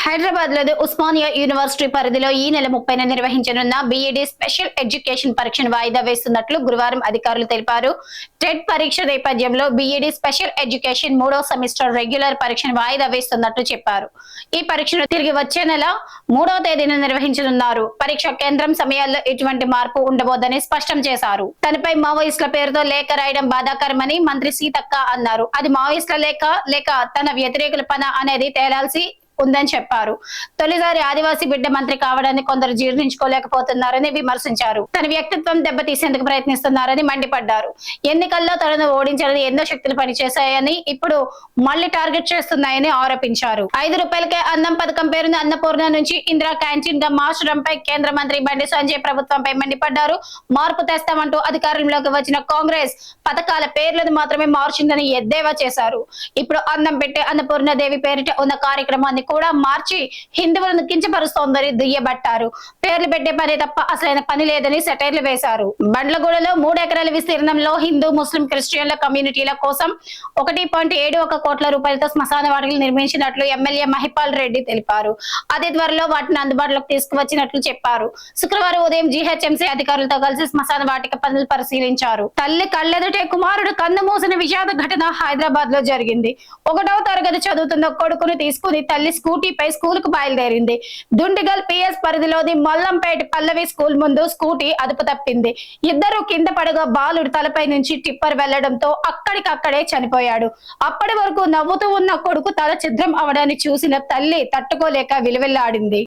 హైదరాబాద్ లోని ఉస్మానియా యూనివర్సిటీ పరిధిలో ఈ నెల 30న నిర్వహించనున్న బీఈడీ స్పెషల్ ఎడ్యుకేషన్ పరీక్షను వాయిదా వేస్తున్నట్లు గురువారం అధికారులు తెలిపారు. టెట్ పరీక్ష నేపథ్యంలో బీఈడీ స్పెషల్ ఎడ్యుకేషన్ 3వ సెమిస్టర్ రెగ్యులర్ పరీక్షను వాయిదా వేస్తున్నట్లు చెప్పారు. ఈ పరీక్షను తిరిగి వచ్చే నెల 3వ తేదీన నిర్వహించనున్నారు. పరీక్ష కేంద్రం సమయాల్లో ఎటువంటి మార్పు ఉండబోదని స్పష్టం చేశారు. తనపై మావోయిస్టుల పేరుతో లేఖ రాయడం బాధాకరమని మంత్రి సీతక్క అన్నారు. అది మావోయిస్టుల లేక తన వ్యతిరేకుల పన అనేది తేలాల్సి ఉందని చెప్పారు. తొలిసారి ఆదివాసీ బిడ్డ మంత్రి కావడాన్ని కొందరు జీర్ణించుకోలేకపోతున్నారని విమర్శించారు. తన వ్యక్తిత్వం దెబ్బతీసేందుకు ప్రయత్నిస్తున్నారని మండిపడ్డారు. ఎన్నికల్లో తనను ఓడించాలని ఎన్నో శక్తులు పనిచేశాయని ఇప్పుడు మళ్లీ టార్గెట్ చేస్తున్నాయని ఆరోపించారు. 5 రూపాయలకే అన్నం పథకం పేరున అన్నపూర్ణ నుంచి ఇందిరా క్యాంటీన్ గా మార్చడంపై కేంద్ర మంత్రి బండి సంజయ్ ప్రభుత్వంపై మండిపడ్డారు. మార్పు తెస్తామంటూ అధికారంలోకి వచ్చిన కాంగ్రెస్ పథకాల పేర్లను మాత్రమే మార్చిందని ఎద్దేవా చేశారు. ఇప్పుడు అన్నం పెట్టే అన్నపూర్ణ దేవి పేరిట ఉన్న కార్యక్రమాన్ని కూడా మార్చి హిందువులను కించపరుస్తోందని దుయ్యబట్టారు. పేర్లు పెట్టే పని తప్ప అసలైన పని లేదని సెటైర్లు వేశారు. బండ్లగూడలో 3 ఎకరాల విస్తీర్ణంలో హిందూ ముస్లిం క్రిస్టియన్ల కమ్యూనిటీల కోసం 1.71 కోట్ల రూపాయలతో శ్మశాన వాటికలు నిర్మించినట్లు ఎమ్మెల్యే మహిపాల్ రెడ్డి తెలిపారు. అతి త్వరలో వాటిని అందుబాటులోకి తీసుకువచ్చినట్లు చెప్పారు. శుక్రవారం ఉదయం జీహెచ్ఎంసీ అధికారులతో కలిసి శ్మశాన వాటిక పనులు పరిశీలించారు. తల్లి కళ్ళెదుటే కుమారుడు కన్ను మూసిన విషాద ఘటన హైదరాబాద్ లో జరిగింది. 1వ తరగతి చదువుతున్న కొడుకును తీసుకుని తల్లి స్కూటీపై స్కూల్ కు బయలుదేరింది. దుండిగల్ పిఎస్ పరిధిలోని మల్లంపేట పల్లవి స్కూల్ ముందు స్కూటీ అదుపు తప్పింది. ఇద్దరు కింద పడగా బాలుడు తలపై నుంచి టిప్పర్ వెళ్లడంతో అక్కడికక్కడే చనిపోయాడు. అప్పటి వరకు నవ్వుతూ ఉన్న కొడుకు తల ఛిద్రం అవడాన్ని చూసిన తల్లి తట్టుకోలేక విలువెల్లాడింది.